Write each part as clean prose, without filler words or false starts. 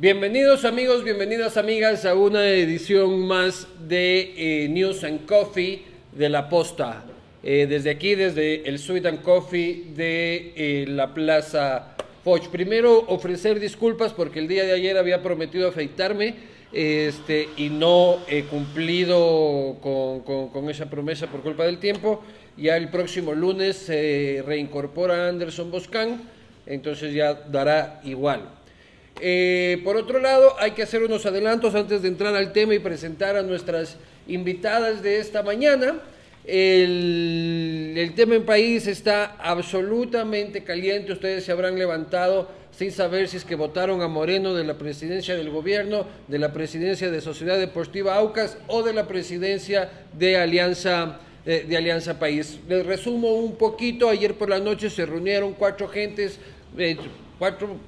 Bienvenidos amigos, bienvenidas amigas a una edición más de News and Coffee de La Posta. Desde aquí, desde el Sweet and Coffee de la Plaza Foch. Primero ofrecer disculpas porque el día de ayer había prometido afeitarme y no he cumplido con esa promesa por culpa del tiempo. Ya el próximo lunes se reincorpora Anderson Boscan, entonces ya dará igual. Por otro lado, hay que hacer unos adelantos antes de entrar al tema y presentar a nuestras invitadas de esta mañana. El tema en país está absolutamente caliente. Ustedes se habrán levantado sin saber si es que votaron a Moreno de la presidencia del gobierno, de la presidencia de Sociedad Deportiva Aucas o de la presidencia de Alianza País. Les resumo un poquito. Ayer por la noche se reunieron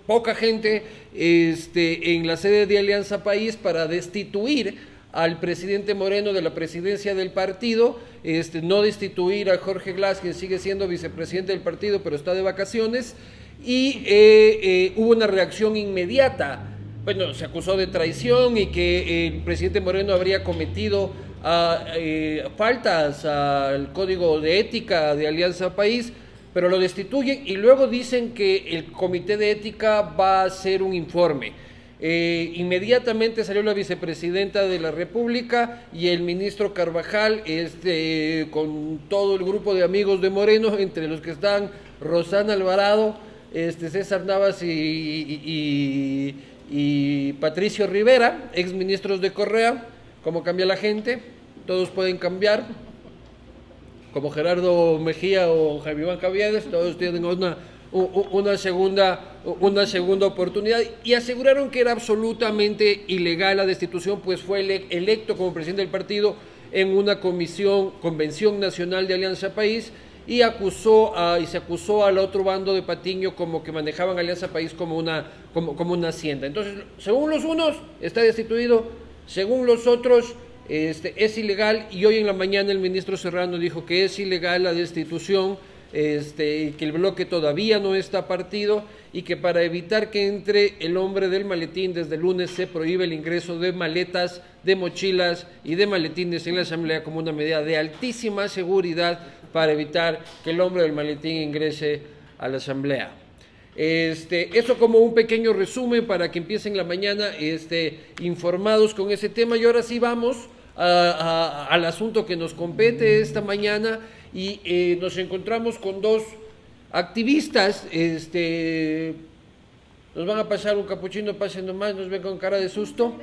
poca gente en la sede de Alianza País para destituir al presidente Moreno de la presidencia del partido, no destituir a Jorge Glass, quien sigue siendo vicepresidente del partido pero está de vacaciones, y hubo una reacción inmediata. Bueno, se acusó de traición y que el presidente Moreno habría cometido faltas al código de ética de Alianza País, pero lo destituyen y luego dicen que el comité de ética va a hacer un informe. Inmediatamente salió la vicepresidenta de la República y el ministro Carvajal, con todo el grupo de amigos de Moreno, entre los que están Rosana Alvarado, César Navas y Patricio Rivera, ex ministros de Correa. ¿Cómo cambia la gente? Todos pueden cambiar. Como Gerardo Mejía o Jaime Iván Caviedes, todos tienen una segunda oportunidad, y aseguraron que era absolutamente ilegal la destitución, pues fue electo como presidente del partido en una convención nacional de Alianza País, y se acusó al otro bando de Patiño como que manejaban Alianza País como una hacienda. Entonces, según los unos está destituido, según los otros es ilegal, y hoy en la mañana el ministro Serrano dijo que es ilegal la destitución, que el bloque todavía no está partido y que para evitar que entre el hombre del maletín desde el lunes se prohíbe el ingreso de maletas, de mochilas y de maletines en la asamblea como una medida de altísima seguridad para evitar que el hombre del maletín ingrese a la asamblea. Eso como un pequeño resumen para que empiecen la mañana informados con ese tema. Y ahora sí vamos al asunto que nos compete esta mañana, y nos encontramos con dos activistas. Nos van a pasar un capuchino, pasen nomás, nos ven con cara de susto.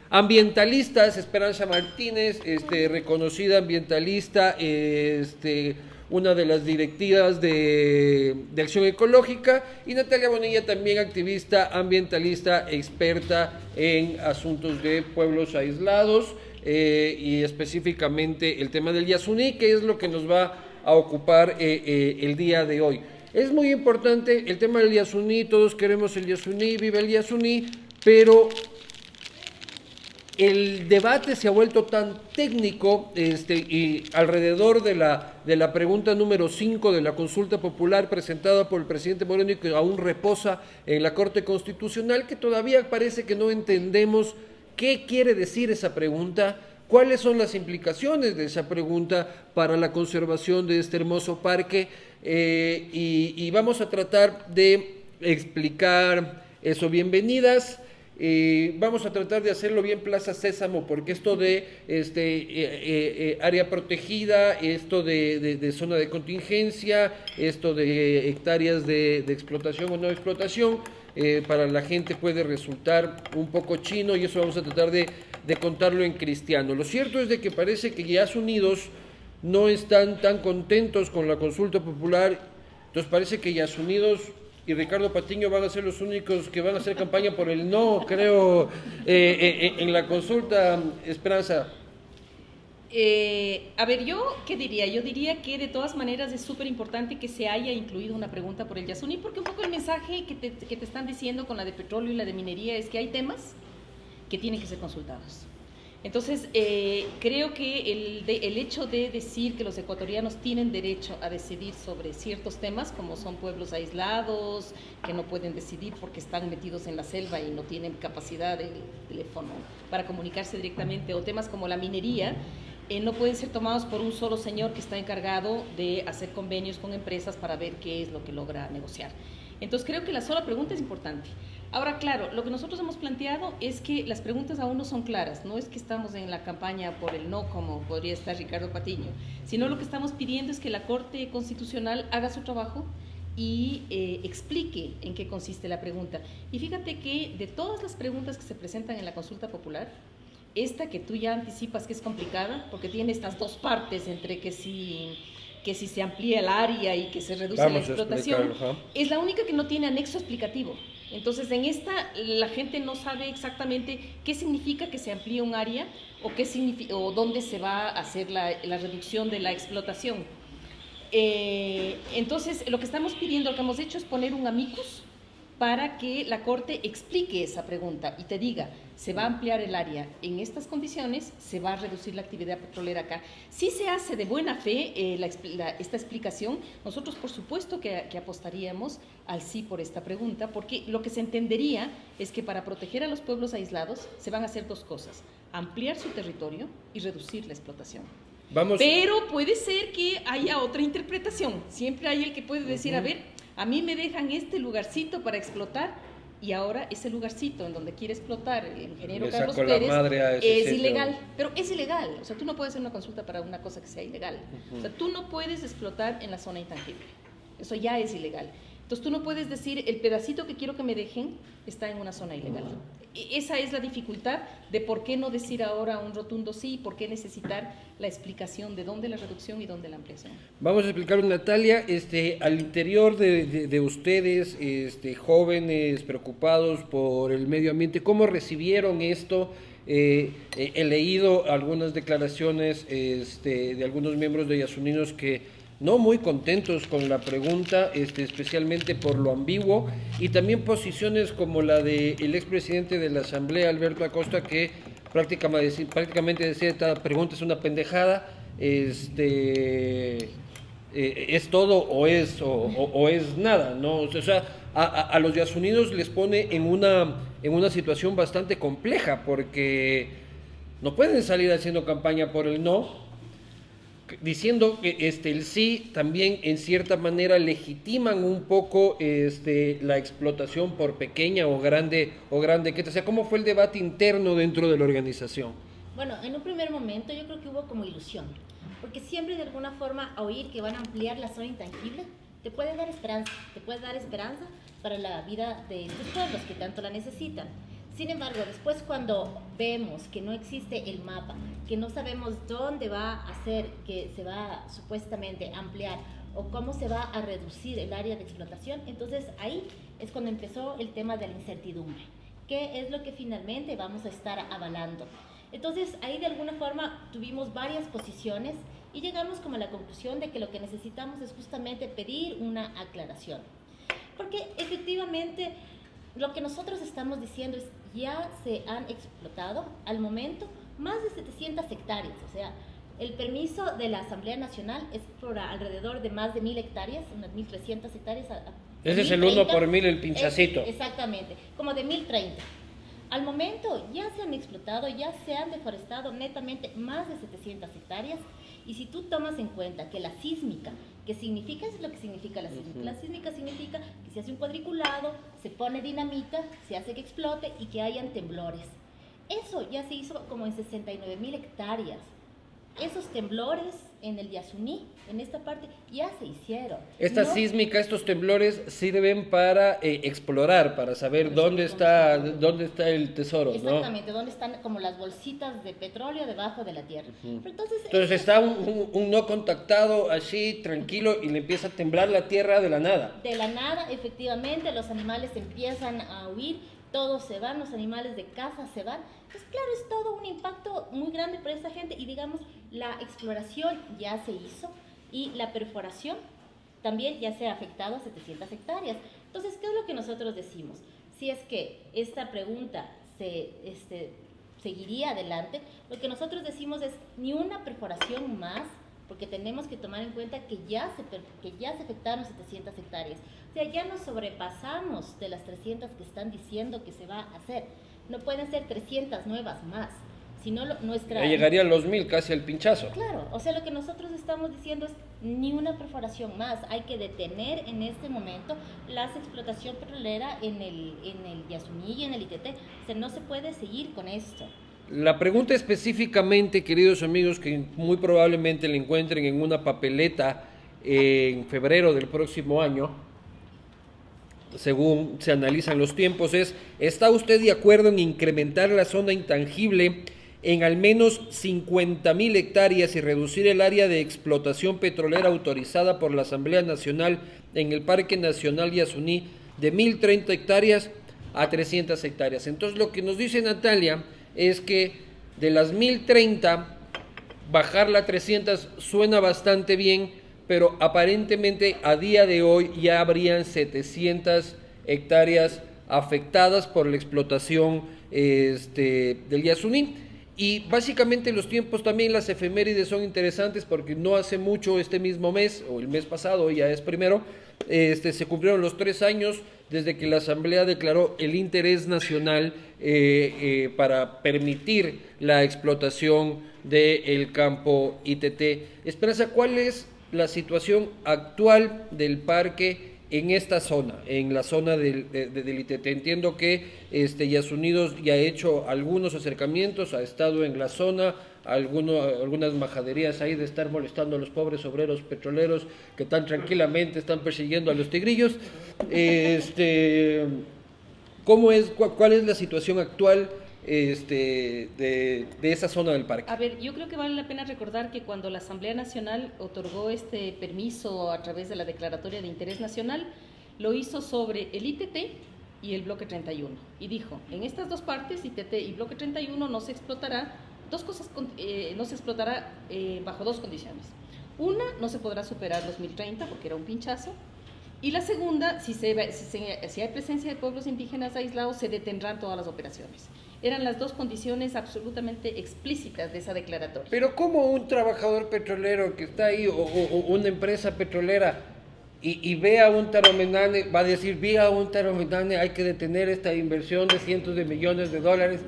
Ambientalistas, Esperanza Martínez, reconocida ambientalista, una de las directivas de Acción Ecológica, y Natalia Bonilla, también activista ambientalista, experta en asuntos de pueblos aislados, y específicamente el tema del Yasuní, que es lo que nos va a ocupar el día de hoy. Es muy importante el tema del Yasuní, todos queremos el Yasuní, viva el Yasuní, pero el debate se ha vuelto tan técnico y alrededor de la pregunta número 5 de la consulta popular presentada por el presidente Moreno y que aún reposa en la Corte Constitucional, que todavía parece que no entendemos qué quiere decir esa pregunta, cuáles son las implicaciones de esa pregunta para la conservación de este hermoso parque, y vamos a tratar de explicar eso. Bienvenidas. Vamos a tratar de hacerlo bien Plaza Sésamo, porque esto de área protegida, esto de zona de contingencia, esto de hectáreas de explotación o no explotación, para la gente puede resultar un poco chino, y eso vamos a tratar de contarlo en cristiano. Lo cierto es de que parece que Yas Unidos no están tan contentos con la consulta popular. Entonces parece que Yas Unidos y Ricardo Patiño van a ser los únicos que van a hacer campaña por el no, creo, en la consulta. Esperanza. A ver, ¿yo qué diría? Yo diría que de todas maneras es súper importante que se haya incluido una pregunta por el Yasuní, porque un poco el mensaje que te están diciendo con la de petróleo y la de minería es que hay temas que tienen que ser consultados. Entonces, creo que el hecho de decir que los ecuatorianos tienen derecho a decidir sobre ciertos temas, como son pueblos aislados, que no pueden decidir porque están metidos en la selva y no tienen capacidad de teléfono para comunicarse directamente, o temas como la minería, no pueden ser tomados por un solo señor que está encargado de hacer convenios con empresas para ver qué es lo que logra negociar. Entonces, creo que la sola pregunta es importante. Ahora, claro, lo que nosotros hemos planteado es que las preguntas aún no son claras, no es que estamos en la campaña por el no, como podría estar Ricardo Patiño, sino lo que estamos pidiendo es que la Corte Constitucional haga su trabajo y explique en qué consiste la pregunta. Y fíjate que de todas las preguntas que se presentan en la consulta popular, esta que tú ya anticipas que es complicada, porque tiene estas dos partes entre que si se amplía el área y que se reduce la explotación, es la única que no tiene anexo explicativo. Entonces, en esta la gente no sabe exactamente qué significa que se amplíe un área o, o dónde se va a hacer la reducción de la explotación. Entonces, lo que estamos pidiendo, lo que hemos hecho es poner un amicus para que la Corte explique esa pregunta y te diga, se va a ampliar el área en estas condiciones, se va a reducir la actividad petrolera acá. Si se hace de buena fe esta explicación, nosotros por supuesto que apostaríamos al sí por esta pregunta, porque lo que se entendería es que para proteger a los pueblos aislados se van a hacer dos cosas, ampliar su territorio y reducir la explotación. Pero puede ser que haya otra interpretación, siempre hay el que puede decir, a ver, a mí me dejan este lugarcito para explotar y ahora ese lugarcito en donde quiere explotar el ingeniero Carlos Pérez es ilegal, pero es ilegal, o sea, tú no puedes hacer una consulta para una cosa que sea ilegal, o sea, tú no puedes explotar en la zona intangible, eso ya es ilegal. Entonces tú no puedes decir, el pedacito que quiero que me dejen está en una zona ilegal. Esa es la dificultad de por qué no decir ahora un rotundo sí, y por qué necesitar la explicación de dónde la reducción y dónde la ampliación. Vamos a explicar, Natalia, al interior de ustedes, jóvenes preocupados por el medio ambiente, ¿cómo recibieron esto? He leído algunas declaraciones de algunos miembros de Yasuninos que no muy contentos con la pregunta, especialmente por lo ambiguo, y también posiciones como la del expresidente de la Asamblea, Alberto Acosta, que prácticamente decía, esta pregunta es una pendejada, es todo o es nada, ¿no? O sea, a los Yasuninos les pone en una situación bastante compleja, porque no pueden salir haciendo campaña por el no, diciendo que el sí también en cierta manera legitiman un poco la explotación por pequeña o grande que, o sea, ¿cómo fue el debate interno dentro de la organización? Bueno, en un primer momento yo creo que hubo como ilusión, porque siempre de alguna forma oír que van a ampliar la zona intangible te puede dar esperanza para la vida de estos pueblos que tanto la necesitan. Sin embargo, después cuando vemos que no existe el mapa, que no sabemos dónde va a ser que se va supuestamente a ampliar o cómo se va a reducir el área de explotación, entonces ahí es cuando empezó el tema de la incertidumbre. ¿Qué es lo que finalmente vamos a estar avalando? Entonces ahí de alguna forma tuvimos varias posiciones y llegamos como a la conclusión de que lo que necesitamos es justamente pedir una aclaración. Porque efectivamente lo que nosotros estamos diciendo es ya se han explotado al momento más de 700 hectáreas, o sea, el permiso de la Asamblea Nacional es por alrededor de más de 1000 hectáreas, unas 1300 hectáreas. Ese es el 1 por 1000, el pinchacito. Exactamente, como de 1030. Al momento ya se han explotado, ya se han deforestado netamente más de 700 hectáreas y si tú tomas en cuenta que la sísmica, ¿qué significa? Es lo que significa la sísmica. La sísmica significa que se hace un cuadriculado, se pone dinamita, se hace que explote y que hayan temblores. Eso ya se hizo como en 69.000 hectáreas. Esos temblores en el Yasuní, en esta parte, ya se hicieron. Esta sísmica, estos temblores sirven para explorar, para saber dónde está el tesoro, exactamente, ¿no? Dónde están como las bolsitas de petróleo debajo de la tierra. Pero entonces está un no contactado así, tranquilo, y le empieza a temblar la tierra de la nada. De la nada, efectivamente, los animales empiezan a huir, todos se van, los animales de caza se van. Pues claro, es todo un impacto muy grande para esta gente y digamos, la exploración ya se hizo y la perforación también ya se ha afectado a 700 hectáreas. Entonces, ¿qué es lo que nosotros decimos? Si es que esta pregunta se seguiría adelante. Lo que nosotros decimos es ni una perforación más, porque tenemos que tomar en cuenta que ya se afectaron 700 hectáreas. O sea, ya nos sobrepasamos de las 300 que están diciendo que se va a hacer. No pueden ser 300 nuevas más, sino nuestra... Ya llegaría a los 1000, casi al pinchazo. Claro, o sea, lo que nosotros estamos diciendo es ni una perforación más. Hay que detener en este momento la explotación petrolera en el Yasuní y en el ITT. O sea, no se puede seguir con esto. La pregunta específicamente, queridos amigos, que muy probablemente la encuentren en una papeleta en febrero del próximo año, según se analizan los tiempos, es: ¿está usted de acuerdo en incrementar la zona intangible en al menos 50.000 hectáreas y reducir el área de explotación petrolera autorizada por la Asamblea Nacional en el Parque Nacional Yasuní de 1.030 hectáreas a 300 hectáreas? Entonces, lo que nos dice Natalia es que de las 1.030, bajarla a 300 suena bastante bien, pero aparentemente a día de hoy ya habrían 700 hectáreas afectadas por la explotación del Yasuní. Y básicamente los tiempos también, las efemérides son interesantes porque no hace mucho, este mismo mes, o el mes pasado, ya es primero, se cumplieron los 3 años desde que la Asamblea declaró el interés nacional para permitir la explotación del campo ITT. Esperanza, ¿cuál es la situación actual del parque en esta zona, en la zona del ITT? Entiendo que Yasunidos ya ha hecho algunos acercamientos, ha estado en la zona, algunas majaderías ahí de estar molestando a los pobres obreros petroleros que tan tranquilamente están persiguiendo a los tigrillos. ¿Cuál es la situación actual de esa zona del parque? A ver, yo creo que vale la pena recordar que cuando la Asamblea Nacional otorgó este permiso a través de la Declaratoria de Interés Nacional, lo hizo sobre el ITT y el Bloque 31. Y dijo, en estas dos partes, ITT y Bloque 31, no se explotará bajo dos condiciones. Una, no se podrá superar los 1.030 porque era un pinchazo. Y la segunda, si hay presencia de pueblos indígenas aislados, se detendrán todas las operaciones. Eran las dos condiciones absolutamente explícitas de esa declaratoria. Pero ¿cómo un trabajador petrolero que está ahí, o una empresa petrolera, y ve a un Taromenane, va a decir, ve a un Taromenane, hay que detener esta inversión de cientos de millones de dólares,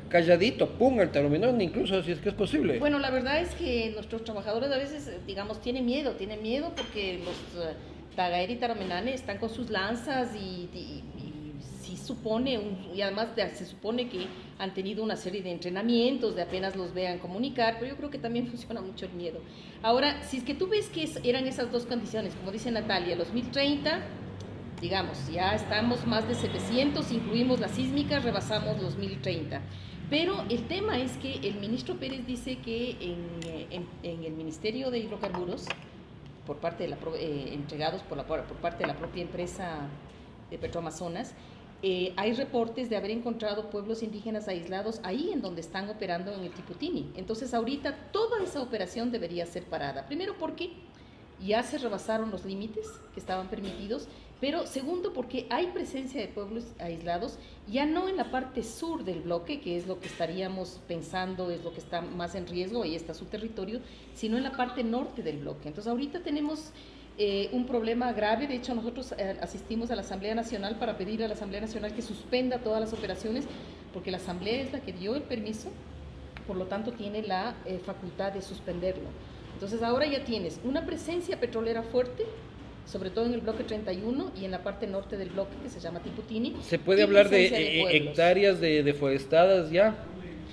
calladito, pum, al Taromenane, incluso si es que es posible? Bueno, la verdad es que nuestros trabajadores a veces, digamos, tienen miedo porque los Tagaer y Taromenane están con sus lanzas y sí supone, y además se supone que han tenido una serie de entrenamientos, de apenas los vean comunicar, pero yo creo que también funciona mucho el miedo. Ahora, si es que tú ves que eran esas dos condiciones, como dice Natalia, los 1.030, digamos, ya estamos más de 700, incluimos las sísmicas, rebasamos los 1.030. Pero el tema es que el ministro Pérez dice que en el Ministerio de Hidrocarburos, por parte de entregados por parte de la propia empresa de Petroamazonas, hay reportes de haber encontrado pueblos indígenas aislados ahí en donde están operando en el Tiputini. Entonces ahorita toda esa operación debería ser parada. Primero porque ya se rebasaron los límites que estaban permitidos, pero segundo porque hay presencia de pueblos aislados, ya no en la parte sur del bloque, que es lo que estaríamos pensando, es lo que está más en riesgo, ahí está su territorio, sino en la parte norte del bloque. Entonces ahorita tenemos un problema grave. De hecho, nosotros asistimos a la Asamblea Nacional para pedir a la Asamblea Nacional que suspenda todas las operaciones, porque la Asamblea es la que dio el permiso, por lo tanto tiene la facultad de suspenderlo. Entonces ahora ya tienes una presencia petrolera fuerte, sobre todo en el bloque 31 y en la parte norte del bloque que se llama Tiputini. ¿Se puede hablar de hectáreas deforestadas ya?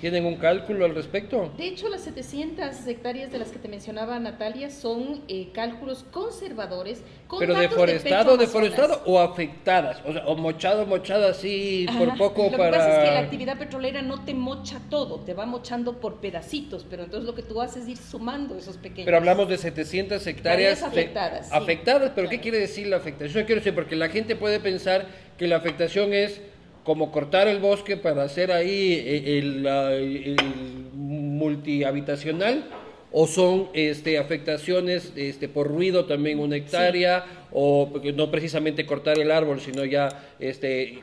¿Tienen un cálculo al respecto? De hecho, las 700 hectáreas de las que te mencionaba Natalia son cálculos conservadores. ¿Pero deforestado o afectadas? O sea, o mochado así. Ajá, por poco para... Lo que pasa es que la actividad petrolera no te mocha todo, te va mochando por pedacitos, pero entonces lo que tú haces es ir sumando esos pequeños. Pero hablamos de 700 hectáreas afectadas. Sí. Afectadas, pero claro. ¿Qué quiere decir la afectación? Yo quiero decir, porque la gente puede pensar que la afectación es como cortar el bosque para hacer ahí el multihabitacional, o son afectaciones por ruido también 1 hectárea, o porque no precisamente cortar el árbol, sino ya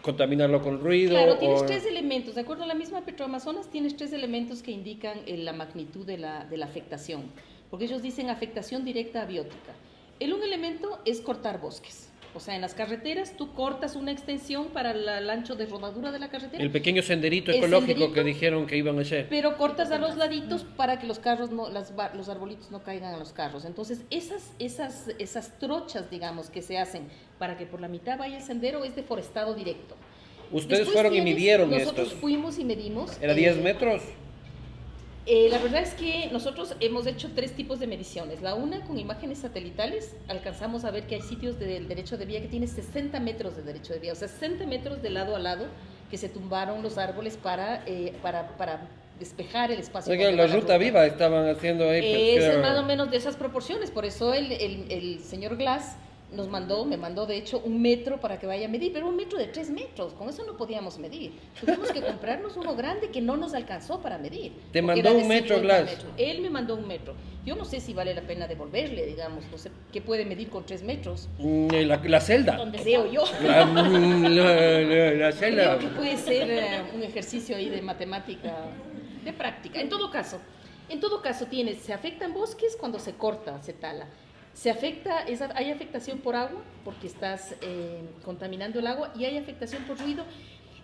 contaminarlo con ruido. Claro, tienes 3 elementos, de acuerdo a la misma Petroamazonas, tienes 3 elementos que indican la magnitud de la afectación, porque ellos dicen afectación directa abiótica. Un elemento es cortar bosques. O sea, en las carreteras tú cortas una extensión para el ancho de rodadura de la carretera. El pequeño senderito ecológico que dijeron que iban a hacer. Pero cortas a los laditos para que los carros los arbolitos no caigan a los carros. Entonces, esas trochas, digamos, que se hacen para que por la mitad vaya el sendero es deforestado directo. Ustedes Después fueron y midieron nosotros fuimos y medimos. ¿Era 10 metros? La verdad es que nosotros hemos hecho 3 tipos de mediciones. La una, con imágenes satelitales, alcanzamos a ver que hay sitios del derecho de vía que tiene 60 metros de derecho de vía, o sea, 60 metros de lado a lado, que se tumbaron los árboles para despejar el espacio. O sea, la ruta viva estaban haciendo ahí. Es más o menos de esas proporciones, por eso el señor Glass me mandó de hecho 1 metro para que vaya a medir, pero 1 metro de 3 metros, con eso no podíamos medir. Tuvimos que comprarnos uno grande que no nos alcanzó para medir. ¿Te mandó 1 metro, Glass? Él me mandó 1 metro. Yo no sé si vale la pena devolverle, digamos, no sé qué puede medir con 3 metros. La celda. Creo yo. La celda. Creo que puede ser un ejercicio ahí de matemática, de práctica. En todo caso, se afectan bosques cuando se corta, se tala. Hay afectación por agua, porque estás contaminando el agua, y hay afectación por ruido.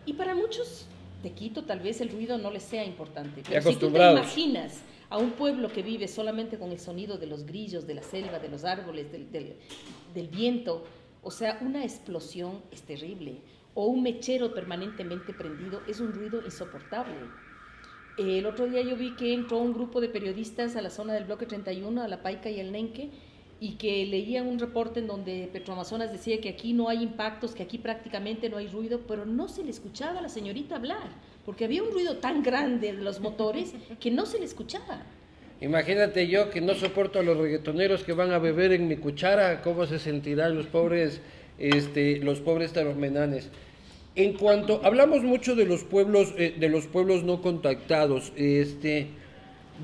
Y para muchos de Quito tal vez el ruido no les sea importante. Pero si tú te imaginas a un pueblo que vive solamente con el sonido de los grillos, de la selva, de los árboles, del viento, o sea, una explosión es terrible. O un mechero permanentemente prendido es un ruido insoportable. El otro día yo vi que entró un grupo de periodistas a la zona del bloque 31, a La Paica y el Nenque, y que leían un reporte en donde Petroamazonas decía que aquí no hay impactos, que aquí prácticamente no hay ruido, pero no se le escuchaba a la señorita hablar, porque había un ruido tan grande de los motores que no se le escuchaba. Imagínate yo que no soporto a los reggaetoneros que van a beber en mi cuchara, ¿cómo se sentirán los pobres taromenanes? En cuanto, hablamos mucho de los pueblos no contactados,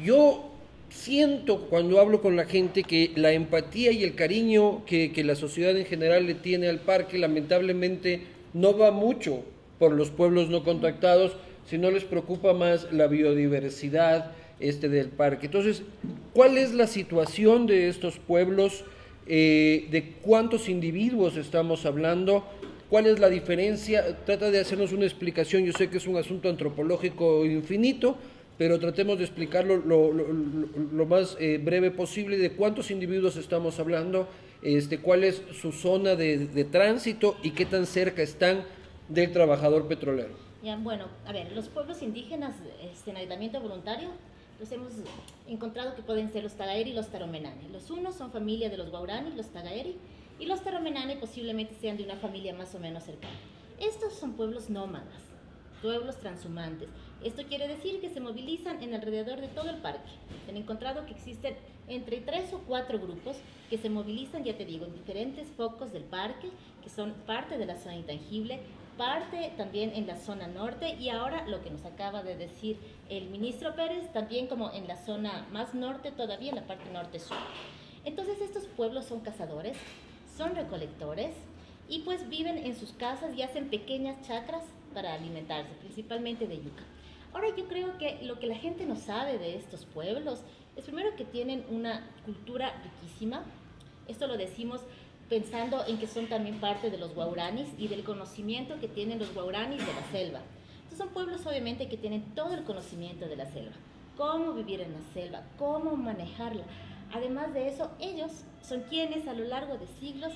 yo siento cuando hablo con la gente que la empatía y el cariño que la sociedad en general le tiene al parque lamentablemente no va mucho por los pueblos no contactados, sino les preocupa más la biodiversidad del parque. Entonces, ¿cuál es la situación de estos pueblos? ¿De cuántos individuos estamos hablando? ¿Cuál es la diferencia? Trata de hacernos una explicación. Yo sé que es un asunto antropológico infinito, pero tratemos de explicarlo lo más breve posible de cuántos individuos estamos hablando, cuál es su zona de tránsito y qué tan cerca están del trabajador petrolero. Ya, bueno, a ver, los pueblos indígenas en aislamiento voluntario, los hemos encontrado que pueden ser los Tagaeri y los Taromenane. Los unos son familia de los Guarani, los Tagaeri, y los Taromenane posiblemente sean de una familia más o menos cercana. Estos son pueblos nómadas, pueblos transhumantes. Esto quiere decir que se movilizan en alrededor de todo el parque. Se han encontrado que existen entre 3 o 4 grupos que se movilizan, ya te digo, en diferentes focos del parque, que son parte de la zona intangible, parte también en la zona norte, y ahora lo que nos acaba de decir el ministro Pérez, también como en la zona más norte todavía, en la parte norte-sur. Entonces estos pueblos son cazadores, son recolectores, y pues viven en sus casas y hacen pequeñas chacras para alimentarse, principalmente de yuca. Ahora yo creo que lo que la gente no sabe de estos pueblos es primero que tienen una cultura riquísima. Esto lo decimos pensando en que son también parte de los guauranis y del conocimiento que tienen los guauranis de la selva. Estos son pueblos obviamente que tienen todo el conocimiento de la selva, cómo vivir en la selva, cómo manejarla. Además de eso, ellos son quienes a lo largo de siglos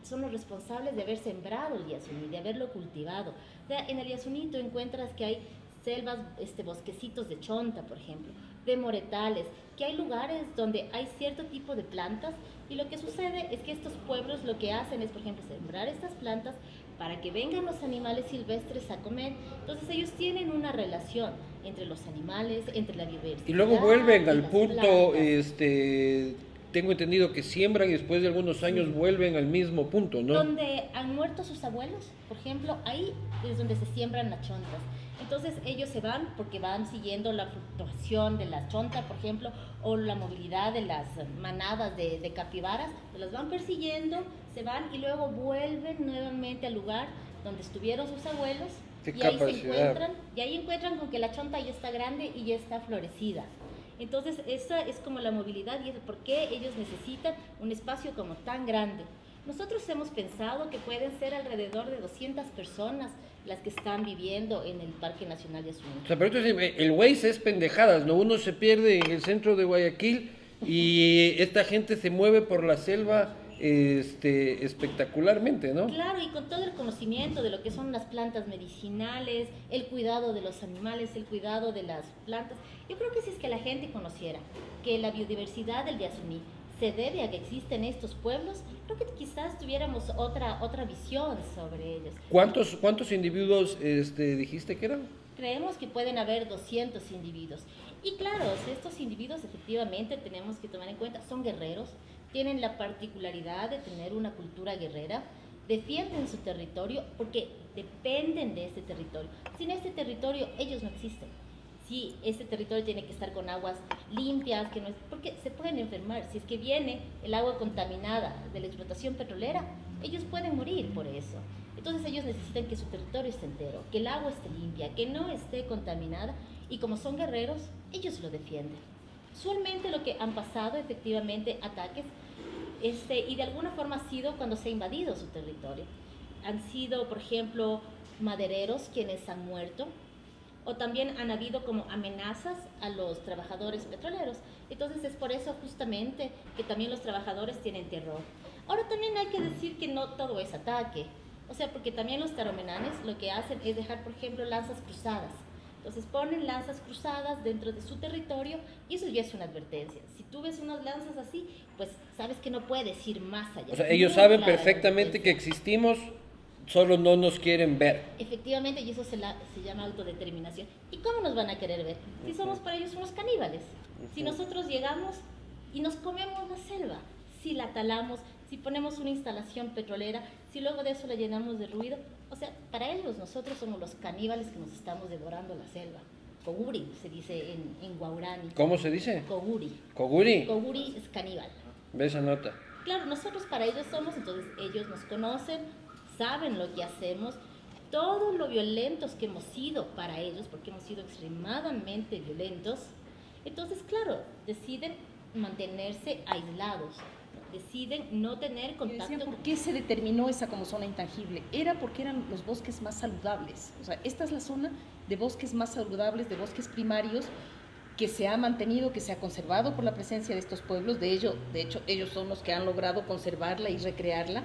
son los responsables de haber sembrado el Yasuní, de haberlo cultivado. O sea, en el Yasuní tú encuentras que hay selvas, bosquecitos de chonta, por ejemplo, de moretales, que hay lugares donde hay cierto tipo de plantas, y lo que sucede es que estos pueblos lo que hacen es, por ejemplo, sembrar estas plantas para que vengan los animales silvestres a comer. Entonces ellos tienen una relación entre los animales, entre la biodiversidad. Y luego vuelven al punto, plantas. Tengo entendido que siembran y después de algunos años vuelven al mismo punto, ¿no? Donde han muerto sus abuelos, por ejemplo, ahí es donde se siembran las chontas. Entonces ellos se van porque van siguiendo la fluctuación de la chonta, por ejemplo, o la movilidad de las manadas de capibaras, las van persiguiendo, se van y luego vuelven nuevamente al lugar donde estuvieron sus abuelos. Qué Y ahí se capacidad. encuentran, y ahí encuentran con que la chonta ya está grande y ya está florecida. Entonces esa es como la movilidad y es por qué ellos necesitan un espacio como tan grande. Nosotros hemos pensado que pueden ser alrededor de 200 personas las que están viviendo en el Parque Nacional de O Yasuní. sea, pero entonces el Waze es pendejadas, ¿no? Uno se pierde en el centro de Guayaquil y esta gente se mueve por la selva espectacularmente, ¿no? Claro, y con todo el conocimiento de lo que son las plantas medicinales, el cuidado de los animales, el cuidado de las plantas. Yo creo que si es que la gente conociera que la biodiversidad del Yasuní se debe a que existen estos pueblos, creo que quizás tuviéramos otra visión sobre ellos. ¿Cuántos individuos dijiste que eran? Creemos que pueden haber 200 individuos. Y claro, estos individuos efectivamente tenemos que tomar en cuenta, son guerreros, tienen la particularidad de tener una cultura guerrera, defienden su territorio porque dependen de este territorio. Sin este territorio ellos no existen. Si este territorio tiene que estar con aguas limpias, que no es, porque se pueden enfermar. Si es que viene el agua contaminada de la explotación petrolera, ellos pueden morir por eso. Entonces ellos necesitan que su territorio esté entero, que el agua esté limpia, que no esté contaminada, y como son guerreros, ellos lo defienden. Usualmente lo que han pasado efectivamente ataques y de alguna forma ha sido cuando se ha invadido su territorio. Han sido, por ejemplo, madereros quienes han muerto, o también han habido como amenazas a los trabajadores petroleros. Entonces es por eso justamente que también los trabajadores tienen terror. Ahora también hay que decir que no todo es ataque, o sea, porque también los taromenanes lo que hacen es dejar, por ejemplo, lanzas cruzadas. Entonces ponen lanzas cruzadas dentro de su territorio y eso ya es una advertencia. Si tú ves unas lanzas así, pues sabes que no puedes ir más allá. O sea, ellos saben perfectamente que existimos, solo no nos quieren ver. Efectivamente, y eso se llama autodeterminación. ¿Y cómo nos van a querer ver? Si somos para ellos unos caníbales. Si nosotros llegamos y nos comemos la selva, si la talamos, si ponemos una instalación petrolera, si luego de eso la llenamos de ruido, o sea, para ellos nosotros somos los caníbales que nos estamos devorando la selva. Koguri se dice en guaurani. ¿Cómo se dice? Koguri. Koguri. Koguri es caníbal. Ve esa nota. Claro, nosotros para ellos somos, entonces ellos nos conocen, saben lo que hacemos, todo lo violentos que hemos sido para ellos, porque hemos sido extremadamente violentos. Entonces, claro, deciden mantenerse aislados, deciden no tener contacto. ¿Por qué se determinó esa como zona intangible? Era porque eran los bosques más saludables. O sea, esta es la zona de bosques más saludables, de bosques primarios, que se ha mantenido, que se ha conservado por la presencia de estos pueblos. De hecho, ellos son los que han logrado conservarla y recrearla.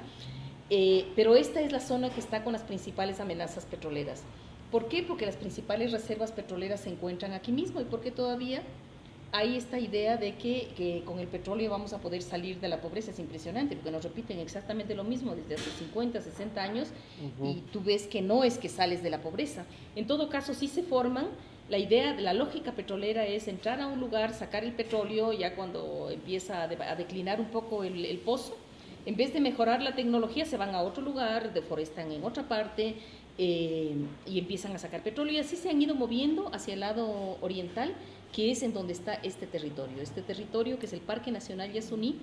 Pero esta es la zona que está con las principales amenazas petroleras. ¿Por qué? Porque las principales reservas petroleras se encuentran aquí mismo y porque todavía hay esta idea de que con el petróleo vamos a poder salir de la pobreza. Es impresionante porque nos repiten exactamente lo mismo desde hace 50, 60 años y tú ves que no es que sales de la pobreza. En todo caso, sí se forman. La idea, la lógica petrolera es entrar a un lugar, sacar el petróleo, ya cuando empieza a declinar un poco el pozo, en vez de mejorar la tecnología, se van a otro lugar, deforestan en otra parte y empiezan a sacar petróleo. Y así se han ido moviendo hacia el lado oriental, que es en donde está este territorio que es el Parque Nacional Yasuní,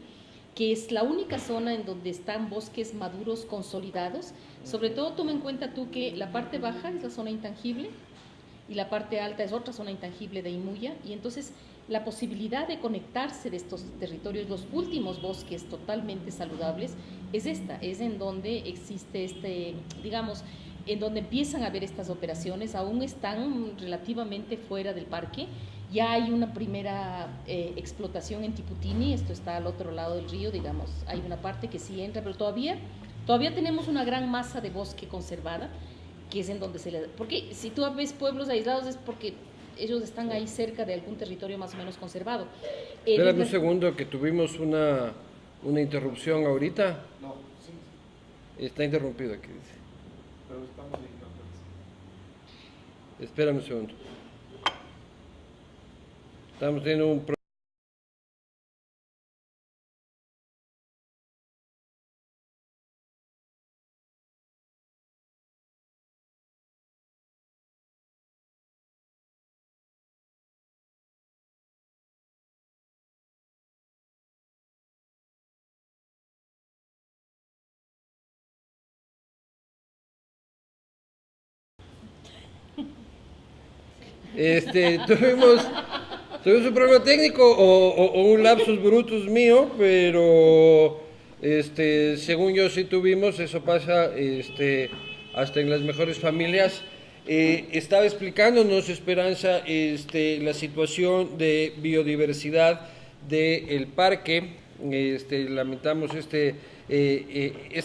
que es la única zona en donde están bosques maduros consolidados. Sobre todo toma en cuenta tú que la parte baja es la zona intangible y la parte alta es otra zona intangible de Imuya, y entonces la posibilidad de conectarse de estos territorios, los últimos bosques totalmente saludables, es en donde existe digamos, en donde empiezan a haber estas operaciones. Aún están relativamente fuera del parque, ya hay una primera explotación en Tiputini, esto está al otro lado del río, digamos, hay una parte que sí entra, pero todavía tenemos una gran masa de bosque conservada, que es en donde porque si tú ves pueblos aislados es porque ellos están ahí cerca de algún territorio más o menos conservado. Espérame un segundo, que tuvimos una interrupción ahorita. No, sí, Está interrumpido aquí, dice. pero estamos en Espérame un segundo. Estamos teniendo un Tuvimos un problema técnico o un lapsus brutus mío, pero según yo sí tuvimos, eso pasa hasta en las mejores familias. Estaba explicándonos Esperanza la situación de biodiversidad del parque. Lamentamos este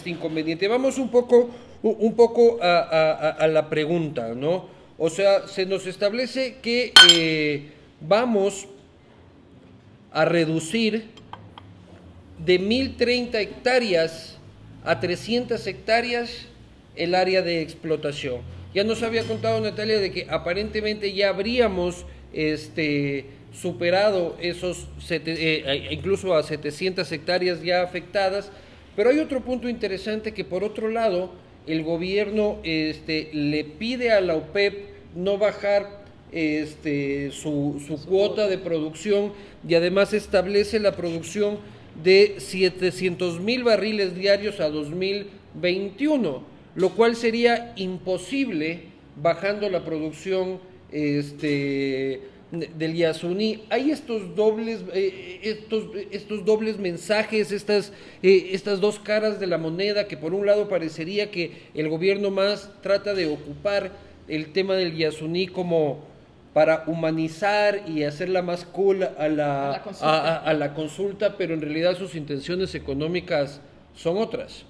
inconveniente. Vamos un poco a la pregunta, ¿no? O sea, se nos establece que vamos a reducir de 1030 hectáreas a 300 hectáreas el área de explotación. Ya nos había contado Natalia de que aparentemente ya habríamos superado esos incluso a 700 hectáreas ya afectadas, pero hay otro punto interesante que por otro lado el gobierno le pide a la OPEP no bajar su cuota de producción y además establece la producción de 700,000 barriles diarios a 2021, lo cual sería imposible bajando la producción del Yasuní. Hay estos dobles mensajes, estas dos caras de la moneda, que por un lado parecería que el gobierno más trata de ocupar el tema del Yasuní como para humanizar y hacerla más cool a la consulta, pero en realidad sus intenciones económicas son otras.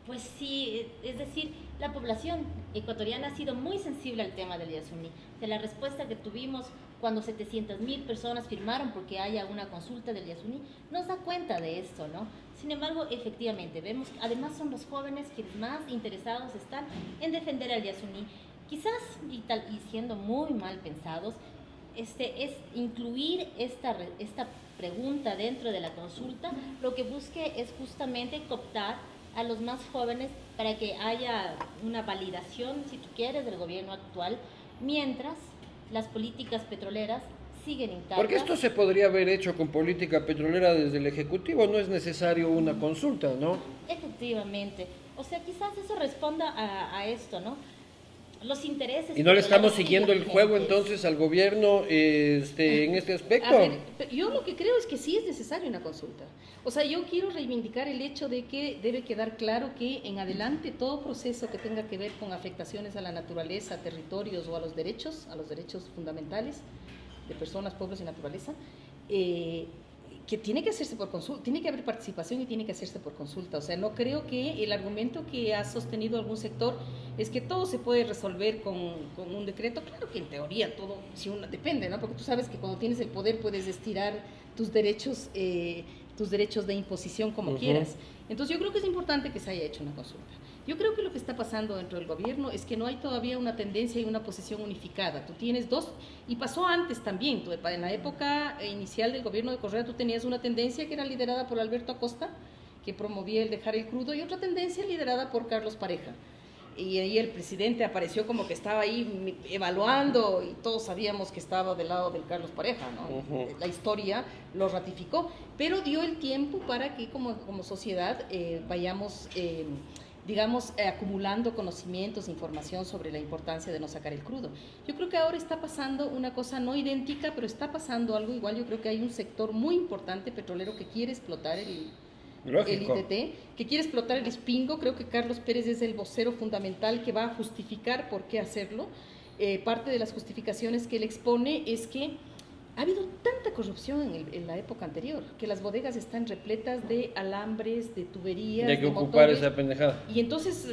Pues sí, es decir, la población ecuatoriana ha sido muy sensible al tema del Yasuní. De la respuesta que tuvimos cuando 700,000 personas firmaron porque haya una consulta del Yasuní, nos da cuenta de esto, ¿no? Sin embargo, efectivamente, vemos, además son los jóvenes quienes más interesados están en defender al Yasuní. Quizás, y siendo muy mal pensados, es incluir esta pregunta dentro de la consulta, lo que busque es justamente cooptar a los más jóvenes para que haya una validación, si tú quieres, del gobierno actual, mientras las políticas petroleras siguen intactas. Porque esto se podría haber hecho con política petrolera desde el Ejecutivo, no es necesario una consulta, ¿no? Efectivamente. O sea, quizás eso responda a esto, ¿no? Los intereses. ¿Y no le estamos siguiendo el juego entonces al gobierno en este aspecto? A ver, yo lo que creo es que sí es necesaria una consulta. O sea, yo quiero reivindicar el hecho de que debe quedar claro que en adelante todo proceso que tenga que ver con afectaciones a la naturaleza, a territorios o a los derechos fundamentales de personas, pueblos y naturaleza, que tiene que hacerse por consulta, tiene que haber participación y tiene que hacerse por consulta. O sea, no creo que el argumento que ha sostenido algún sector es que todo se puede resolver con un decreto. Claro que en teoría todo depende, ¿no? Porque tú sabes que cuando tienes el poder puedes estirar tus derechos de imposición como quieras. Entonces yo creo que es importante que se haya hecho una consulta. Yo creo que lo que está pasando dentro del gobierno es que no hay todavía una tendencia y una posición unificada. Tú tienes dos, y pasó antes también, en la época inicial del gobierno de Correa tú tenías una tendencia que era liderada por Alberto Acosta, que promovía el dejar el crudo, y otra tendencia liderada por Carlos Pareja. Y ahí el presidente apareció como que estaba ahí evaluando y todos sabíamos que estaba del lado del Carlos Pareja, ¿no? La historia lo ratificó, pero dio el tiempo para que como sociedad vayamos acumulando conocimientos, información sobre la importancia de no sacar el crudo. Yo creo que ahora está pasando una cosa no idéntica, pero está pasando algo igual. Yo creo que hay un sector muy importante petrolero que quiere explotar el ITT, que quiere explotar el Espingo. Creo que Carlos Pérez es el vocero fundamental que va a justificar por qué hacerlo. Parte de las justificaciones que él expone es que ha habido tanta corrupción en la época anterior, que las bodegas están repletas de alambres, de tuberías, de ocupar esa pendejada. Y entonces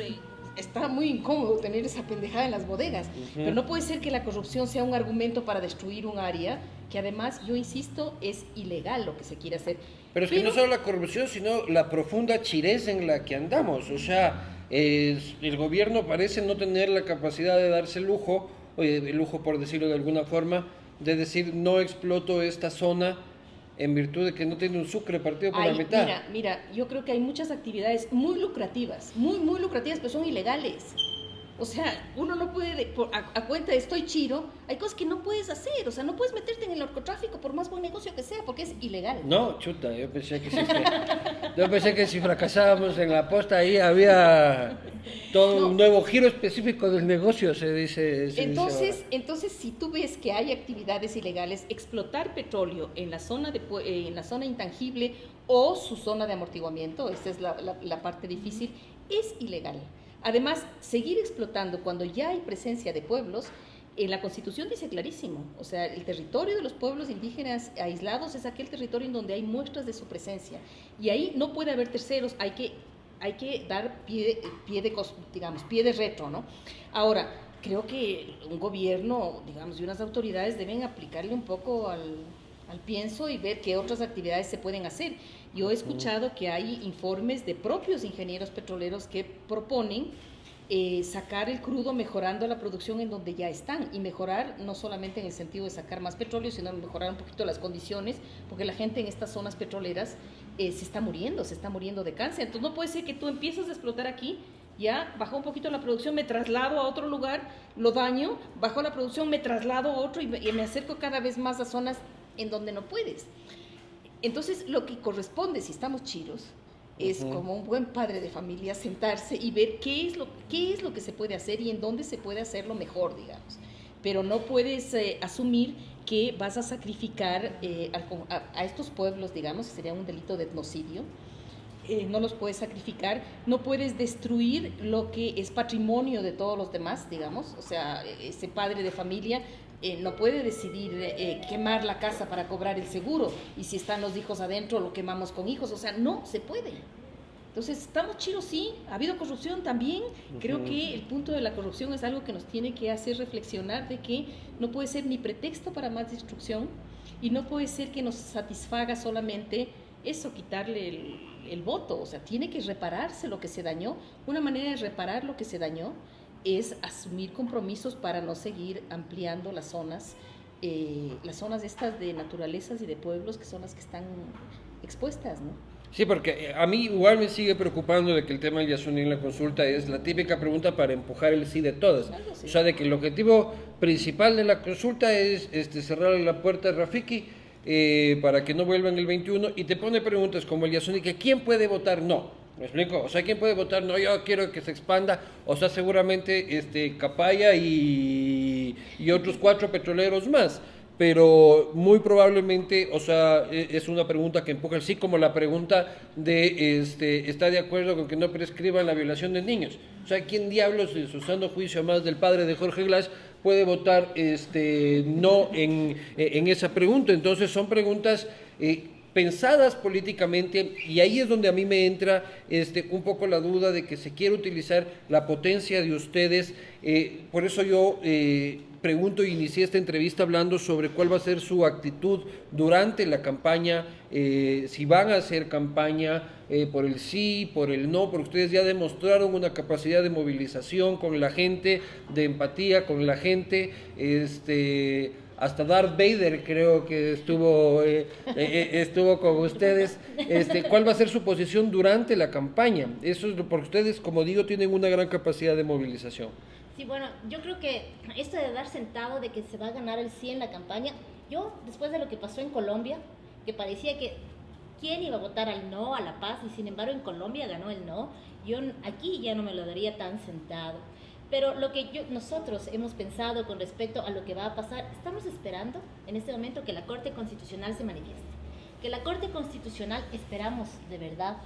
está muy incómodo tener esa pendejada en las bodegas. Pero no puede ser que la corrupción sea un argumento para destruir un área, que además, yo insisto, es ilegal lo que se quiere hacer. Pero es que no solo la corrupción, sino la profunda chirez en la que andamos. O sea, el gobierno parece no tener la capacidad de darse el lujo por decirlo de alguna forma, de decir no exploto esta zona en virtud de que no tiene un sucre partido por la mitad. Mira, yo creo que hay muchas actividades muy lucrativas, muy lucrativas, pero son ilegales. O sea, uno no puede, a cuenta de estoy chiro, hay cosas que no puedes hacer, o sea, no puedes meterte en el narcotráfico por más buen negocio que sea, porque es ilegal. No, chuta, yo pensé que si fracasábamos en la posta ahí había todo un nuevo giro específico del negocio, se dice. Entonces, si tú ves que hay actividades ilegales, explotar petróleo en la zona intangible o su zona de amortiguamiento, esta es la parte difícil, es ilegal. Además, seguir explotando cuando ya hay presencia de pueblos, en la Constitución dice clarísimo, o sea, el territorio de los pueblos indígenas aislados es aquel territorio en donde hay muestras de su presencia, y ahí no puede haber terceros, hay que dar pie de retro, ¿no? Ahora, creo que un gobierno, digamos, y unas autoridades deben aplicarle un poco al pienso y ver qué otras actividades se pueden hacer. Yo he escuchado que hay informes de propios ingenieros petroleros que proponen sacar el crudo mejorando la producción en donde ya están, y mejorar no solamente en el sentido de sacar más petróleo, sino mejorar un poquito las condiciones, porque la gente en estas zonas petroleras se está muriendo de cáncer. Entonces no puede ser que tú empieces a explotar aquí, ya bajó un poquito la producción, me traslado a otro lugar, lo daño, bajó la producción, me traslado a otro y me acerco cada vez más a zonas en donde no puedes. Entonces, lo que corresponde, si estamos chiros, es como un buen padre de familia sentarse y ver qué es lo que se puede hacer y en dónde se puede hacerlo mejor, digamos. Pero no puedes asumir que vas a sacrificar a estos pueblos, digamos, que sería un delito de etnocidio. No los puedes sacrificar, no puedes destruir lo que es patrimonio de todos los demás, digamos. O sea, ese padre de familia no puede decidir quemar la casa para cobrar el seguro, y si están los hijos adentro lo quemamos con hijos, o sea, no se puede. Entonces, estamos chiros, sí, ha habido corrupción también. Creo que el punto de la corrupción es algo que nos tiene que hacer reflexionar de que no puede ser ni pretexto para más destrucción, y no puede ser que nos satisfaga solamente eso, quitarle el voto. O sea, tiene que repararse lo que se dañó. Una manera de reparar lo que se dañó es asumir compromisos para no seguir ampliando las zonas estas de naturalezas y de pueblos que son las que están expuestas, ¿no? Sí, porque a mí igual me sigue preocupando de que el tema del Yasuní en la consulta es la típica pregunta para empujar el sí de todas. O sea, de que el objetivo principal de la consulta es cerrar la puerta a Rafiki para que no vuelvan el 21, y te pone preguntas como el Yasuní, que ¿quién puede votar no? ¿Me explico? O sea, ¿quién puede votar no? Yo quiero que se expanda. O sea, seguramente Capaya y otros 4 petroleros más. Pero muy probablemente, o sea, es una pregunta que empuja el sí, como la pregunta de ¿está de acuerdo con que no prescriban la violación de niños? O sea, ¿quién diablos, en su sano juicio, más del padre de Jorge Glass, puede votar no en esa pregunta? Entonces son preguntas pensadas políticamente, y ahí es donde a mí me entra un poco la duda de que se quiere utilizar la potencia de ustedes. Por eso yo pregunto, inicié esta entrevista hablando sobre cuál va a ser su actitud durante la campaña, si van a hacer campaña por el sí, por el no, porque ustedes ya demostraron una capacidad de movilización con la gente, de empatía con la gente, hasta Darth Vader creo que estuvo con ustedes. ¿Cuál va a ser su posición durante la campaña? Eso es porque ustedes, como digo, tienen una gran capacidad de movilización. Sí, bueno, yo creo que esto de dar sentado de que se va a ganar el sí en la campaña, yo después de lo que pasó en Colombia, que parecía que quién iba a votar al no, a la paz, y sin embargo en Colombia ganó el no, yo aquí ya no me lo daría tan sentado. Pero lo que nosotros hemos pensado con respecto a lo que va a pasar, estamos esperando en este momento que la Corte Constitucional se manifieste. Que la Corte Constitucional, esperamos de verdad,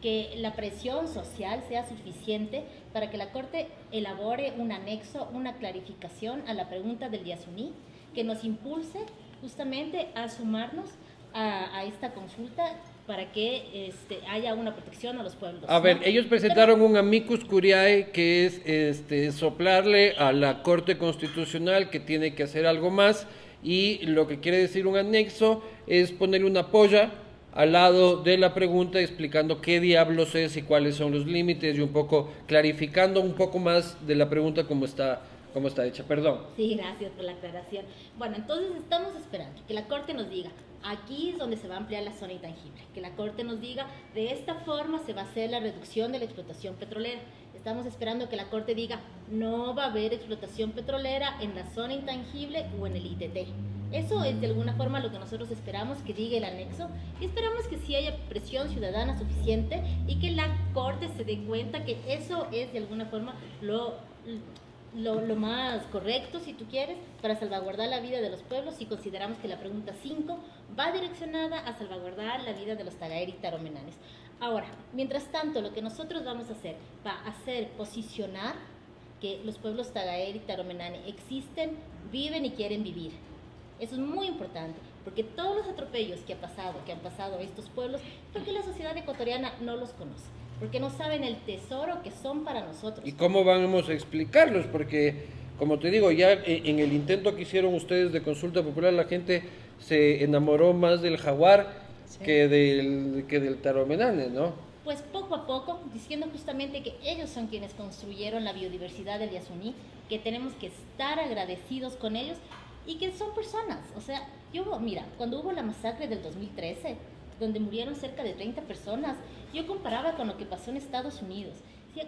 que la presión social sea suficiente para que la Corte elabore un anexo, una clarificación a la pregunta del Yasuní, que nos impulse justamente a sumarnos a esta consulta para que haya una protección a los pueblos. A ver, ellos presentaron un amicus curiae que es soplarle a la Corte Constitucional que tiene que hacer algo más, y lo que quiere decir un anexo es ponerle una polla al lado de la pregunta explicando qué diablos es y cuáles son los límites, y un poco clarificando un poco más de la pregunta cómo está hecha. Perdón. Sí, gracias por la aclaración. Bueno, entonces estamos esperando que la Corte nos diga, aquí es donde se va a ampliar la zona intangible, que la Corte nos diga, de esta forma se va a hacer la reducción de la explotación petrolera. estamos esperando que la Corte diga no va a haber explotación petrolera en la zona intangible o en el ITT. Eso es de alguna forma lo que nosotros esperamos que diga el anexo, y esperamos que sí haya presión ciudadana suficiente y que la Corte se dé cuenta que eso es de alguna forma lo más correcto, si tú quieres, para salvaguardar la vida de los pueblos, y consideramos que la pregunta 5 va direccionada a salvaguardar la vida de los tagaeri y taromenanes. Ahora, mientras tanto, lo que nosotros vamos a hacer va a ser posicionar que los pueblos tagaeri y taromenane existen, viven y quieren vivir. Eso es muy importante, porque todos los atropellos que han pasado a estos pueblos, porque la sociedad ecuatoriana no los conoce, porque no saben el tesoro que son para nosotros. ¿Y cómo vamos a explicarlos? Porque, como te digo, ya en el intento que hicieron ustedes de consulta popular, la gente se enamoró más del jaguar que del taromenane, ¿no? Pues poco a poco, diciendo justamente que ellos son quienes construyeron la biodiversidad del Yasuní, que tenemos que estar agradecidos con ellos y que son personas. O sea, mira, cuando hubo la masacre del 2013, donde murieron cerca de 30 personas, yo comparaba con lo que pasó en Estados Unidos.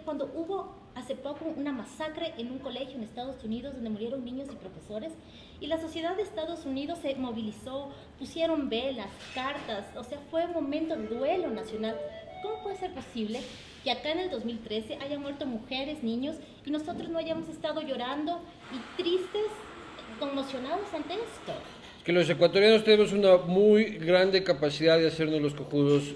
Cuando hubo hace poco una masacre en un colegio en Estados Unidos donde murieron niños y profesores, y la sociedad de Estados Unidos se movilizó, pusieron velas, cartas, o sea, fue un momento de duelo nacional. ¿Cómo puede ser posible que acá en el 2013 hayan muerto mujeres, niños, y nosotros no hayamos estado llorando y tristes, conmocionados ante esto? Que los ecuatorianos tenemos una muy grande capacidad de hacernos los cojudos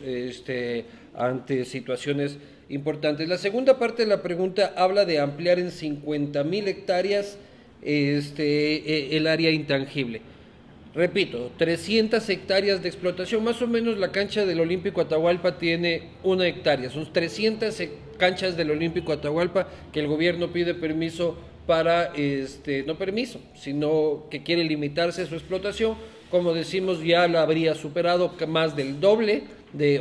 ante situaciones importantes. La segunda parte de la pregunta habla de ampliar en 50.000 hectáreas el área intangible. Repito, 300 hectáreas de explotación, más o menos la cancha del Olímpico Atahualpa tiene 1 hectárea, son 300 canchas del Olímpico Atahualpa que el gobierno pide permiso para, no permiso, sino que quiere limitarse su explotación. Como decimos, ya la habría superado más del doble,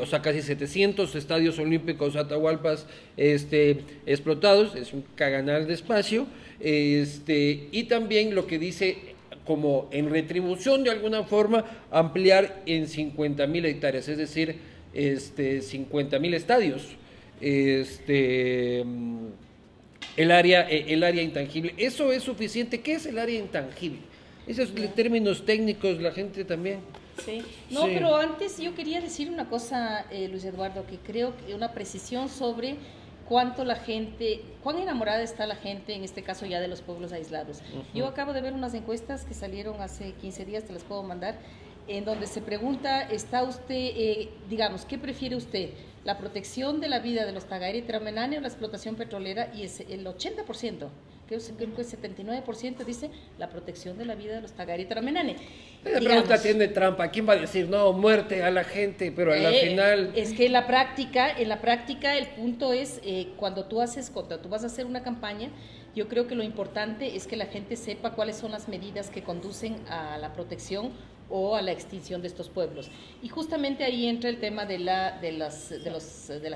o sea, casi 700 estadios olímpicos Atahualpas explotados, es un caganal de espacio, y también lo que dice, como en retribución de alguna forma, ampliar en 50.000 hectáreas, es decir, 50.000 estadios, el área intangible. ¿Eso es suficiente? ¿Qué es el área intangible? Esos términos técnicos, la gente también. Sí. No, Sí. pero antes yo quería decir una cosa, Luis Eduardo, que creo que una precisión sobre cuán enamorada está la gente, en este caso ya de los pueblos aislados. Yo acabo de ver unas encuestas que salieron hace 15 días, te las puedo mandar, en donde se pregunta, ¿está usted, digamos, qué prefiere usted? ¿La protección de la vida de los tagaeri y taromenane o la explotación petrolera? Y es el 80%, creo que el 79% dice la protección de la vida de los tagaeri y taromenane. La pregunta tiene trampa. ¿Quién va a decir no, muerte a la gente? Pero al final... Es que en la práctica el punto es cuando tú vas a hacer una campaña, yo creo que lo importante es que la gente sepa cuáles son las medidas que conducen a la protección o a la extinción de estos pueblos. Y justamente ahí entra el tema de las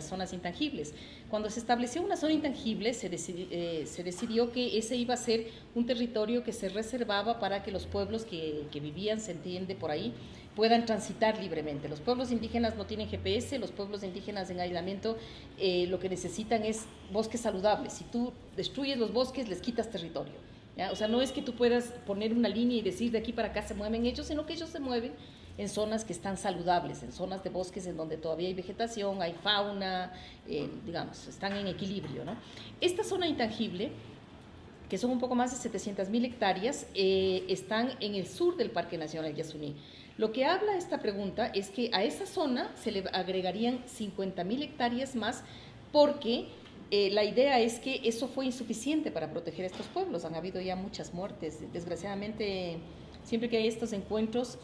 zonas intangibles. Cuando se estableció una zona intangible, se decidió que ese iba a ser un territorio que se reservaba para que los pueblos que vivían, se entiende por ahí, puedan transitar libremente. Los pueblos indígenas no tienen GPS, los pueblos indígenas en aislamiento lo que necesitan es bosques saludables. Si tú destruyes los bosques, les quitas territorio. ¿Ya? O sea, no es que tú puedas poner una línea y decir de aquí para acá se mueven ellos, sino que ellos se mueven en zonas que están saludables, en zonas de bosques en donde todavía hay vegetación, hay fauna, digamos, están en equilibrio, ¿no? Esta zona intangible, que son un poco más de 700.000 hectáreas, están en el sur del Parque Nacional Yasuní. Lo que habla esta pregunta es que a esa zona se le agregarían 50.000 hectáreas más porque la idea es que eso fue insuficiente para proteger a estos pueblos. Han habido ya muchas muertes. Desgraciadamente, siempre que hay estos encuentros,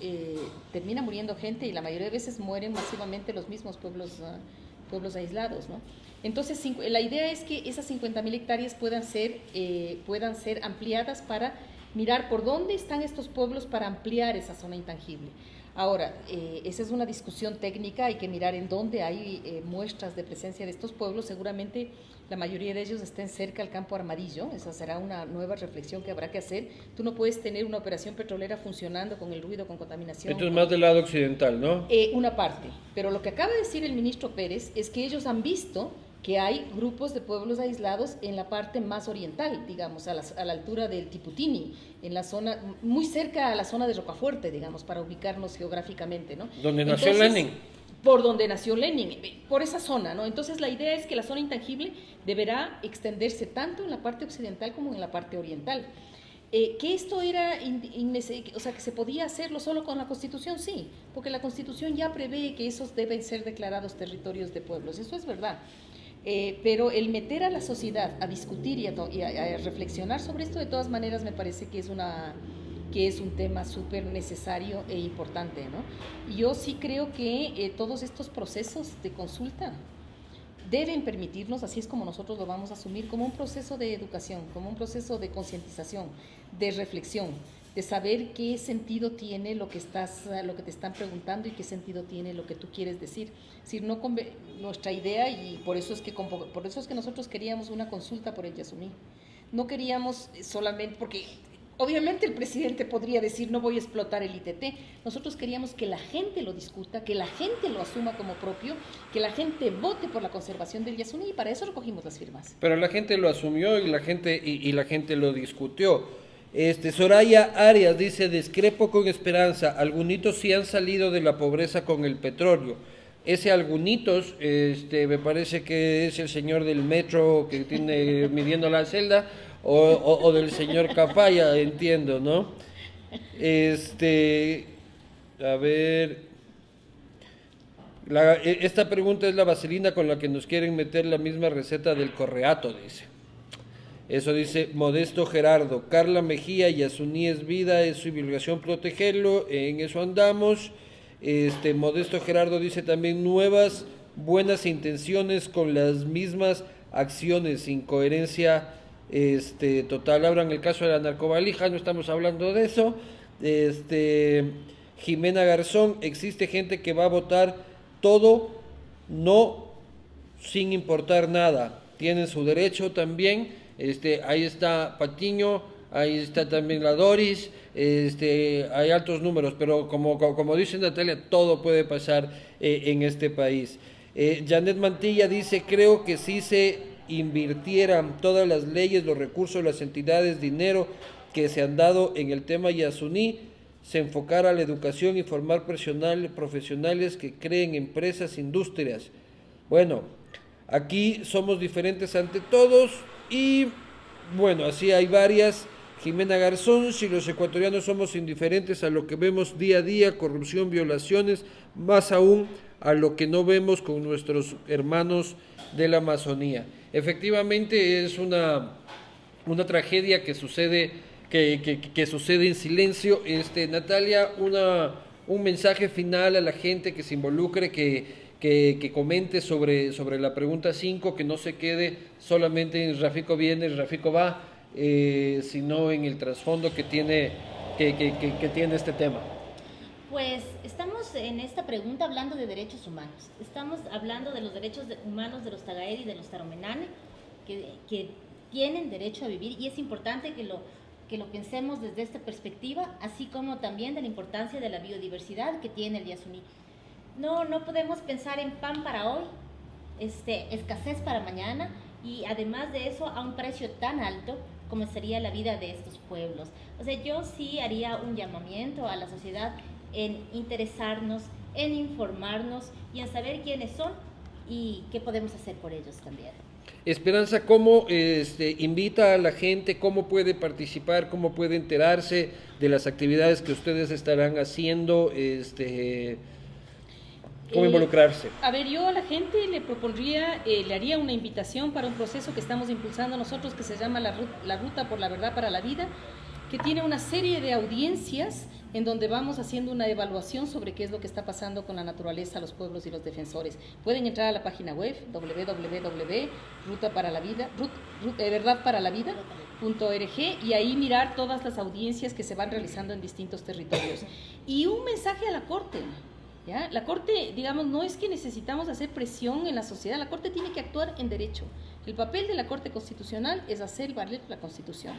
termina muriendo gente y la mayoría de veces mueren masivamente los mismos pueblos aislados, ¿no? Entonces, la idea es que esas 50.000 hectáreas puedan ser ampliadas para mirar por dónde están estos pueblos para ampliar esa zona intangible. Ahora, esa es una discusión técnica, hay que mirar en dónde hay muestras de presencia de estos pueblos. Seguramente la mayoría de ellos estén cerca al Campo Armadillo, esa será una nueva reflexión que habrá que hacer. Tú no puedes tener una operación petrolera funcionando con el ruido, con contaminación. Esto es más del lado occidental, ¿no? Una parte, pero lo que acaba de decir el ministro Pérez es que ellos han visto que hay grupos de pueblos aislados en la parte más oriental, digamos, a la altura del Tiputini, en la zona, muy cerca a la zona de Rocafuerte, digamos, para ubicarnos geográficamente, ¿no? Donde nació Lenin. Por donde nació Lenin, por esa zona, ¿no? Entonces la idea es que la zona intangible deberá extenderse tanto en la parte occidental como en la parte oriental. Que esto era, o sea, que se podía hacerlo solo con la Constitución, sí, porque la Constitución ya prevé que esos deben ser declarados territorios de pueblos, eso es verdad. Pero el meter a la sociedad a discutir y a reflexionar sobre esto, de todas maneras, me parece que es un tema súper necesario e importante, ¿no? Y yo sí creo que todos estos procesos de consulta deben permitirnos, así es como nosotros lo vamos a asumir, como un proceso de educación, como un proceso de concientización, de reflexión, de saber qué sentido tiene lo que te están preguntando y qué sentido tiene lo que tú quieres decir. Es decir, nuestra idea, y por eso es que nosotros queríamos una consulta por el Yasuní. No queríamos solamente, porque obviamente el presidente podría decir no voy a explotar el ITT. Nosotros queríamos que la gente lo discuta, que la gente lo asuma como propio, que la gente vote por la conservación del Yasuní, y para eso recogimos las firmas. Pero la gente lo asumió y la gente lo discutió. Soraya Arias dice: discrepo con Esperanza, algunitos sí han salido de la pobreza con el petróleo. Ese algunitos, me parece que es el señor del metro que tiene midiendo la celda, o del señor Capaya, entiendo, ¿no? A ver, esta pregunta es la vaselina con la que nos quieren meter la misma receta del correato, dice. Eso dice Modesto Gerardo. Carla Mejía: Yasuní es vida, es su obligación protegerlo, en eso andamos. Modesto Gerardo dice también: nuevas buenas intenciones con las mismas acciones, incoherencia total. Abran el caso de la narcovalija, no estamos hablando de eso. Jimena Garzón: existe gente que va a votar todo no sin importar nada, tienen su derecho también. Ahí está Patiño, ahí está también la Doris, hay altos números, pero como dice Natalia, todo puede pasar en este país. Janet Mantilla dice: creo que si se invirtieran todas las leyes, los recursos, las entidades, dinero que se han dado en el tema Yasuní, se enfocara a la educación y formar profesionales que creen empresas, industrias. Bueno, aquí somos diferentes ante todos y bueno, así hay varias. Jimena Garzón: si los ecuatorianos somos indiferentes a lo que vemos día a día, corrupción, violaciones, más aún a lo que no vemos con nuestros hermanos de la Amazonía. Efectivamente es una tragedia que sucede en silencio. Natalia, un mensaje final a la gente que se involucre, que comente sobre la pregunta 5, que no se quede solamente en Rafico viene, Rafico va, sino en el trasfondo que tiene este tema. Pues estamos en esta pregunta hablando de derechos humanos. Estamos hablando de los derechos humanos de los Tagaeri y de los Taromenane, que tienen derecho a vivir, y es importante que lo pensemos desde esta perspectiva, así como también de la importancia de la biodiversidad que tiene el Yasuní. No podemos pensar en pan para hoy, escasez para mañana, y además de eso a un precio tan alto como sería la vida de estos pueblos. O sea, yo sí haría un llamamiento a la sociedad en interesarnos, en informarnos y en saber quiénes son y qué podemos hacer por ellos también. Esperanza, ¿cómo invita a la gente? ¿Cómo puede participar? ¿Cómo puede enterarse de las actividades que ustedes estarán haciendo? ¿Cómo involucrarse? A ver, yo a la gente le propondría, le haría una invitación para un proceso que estamos impulsando nosotros, que se llama la Ruta por la Verdad para la Vida, que tiene una serie de audiencias en donde vamos haciendo una evaluación sobre qué es lo que está pasando con la naturaleza, los pueblos y los defensores. Pueden entrar a la página web verdadparalavida.org y ahí mirar todas las audiencias que se van realizando en distintos territorios. Y un mensaje a la Corte. ¿Ya? La Corte, digamos, no es que necesitamos hacer presión en la sociedad, la Corte tiene que actuar en derecho. El papel de la Corte Constitucional es hacer valer la Constitución.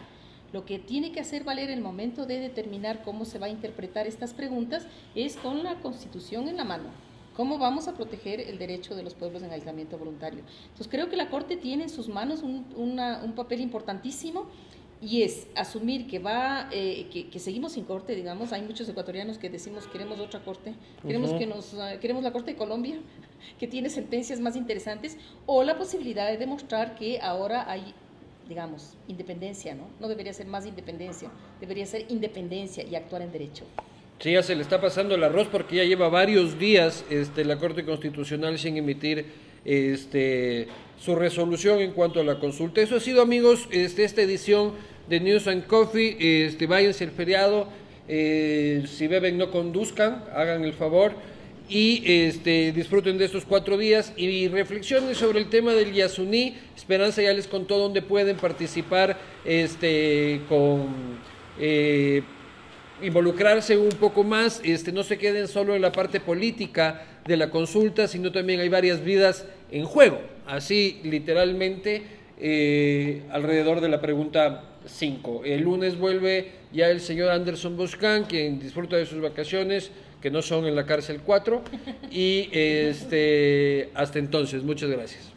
Lo que tiene que hacer valer el momento de determinar cómo se va a interpretar estas preguntas es con la Constitución en la mano. ¿Cómo vamos a proteger el derecho de los pueblos en aislamiento voluntario? Entonces creo que la Corte tiene en sus manos un papel importantísimo, y es asumir que seguimos sin corte, digamos. Hay muchos ecuatorianos que decimos queremos otra corte, queremos queremos la Corte de Colombia, que tiene sentencias más interesantes, o la posibilidad de demostrar que ahora hay, digamos, independencia, ¿no? No debería ser más independencia, debería ser independencia y actuar en derecho. Sí, ya se le está pasando el arroz porque ya lleva varios días la Corte Constitucional sin emitir su resolución en cuanto a la consulta. Eso ha sido, amigos, esta edición de News and Coffee. Váyanse el feriado, si beben no conduzcan, hagan el favor, y disfruten de estos 4 días y reflexionen sobre el tema del Yasuní. Esperanza ya les contó dónde pueden participar involucrarse un poco más, no se queden solo en la parte política de la consulta, sino también hay varias vidas en juego, así literalmente, alrededor de la pregunta 5. El lunes vuelve ya el señor Anderson Boscan, quien disfruta de sus vacaciones, que no son en la cárcel 4, y hasta entonces, muchas gracias.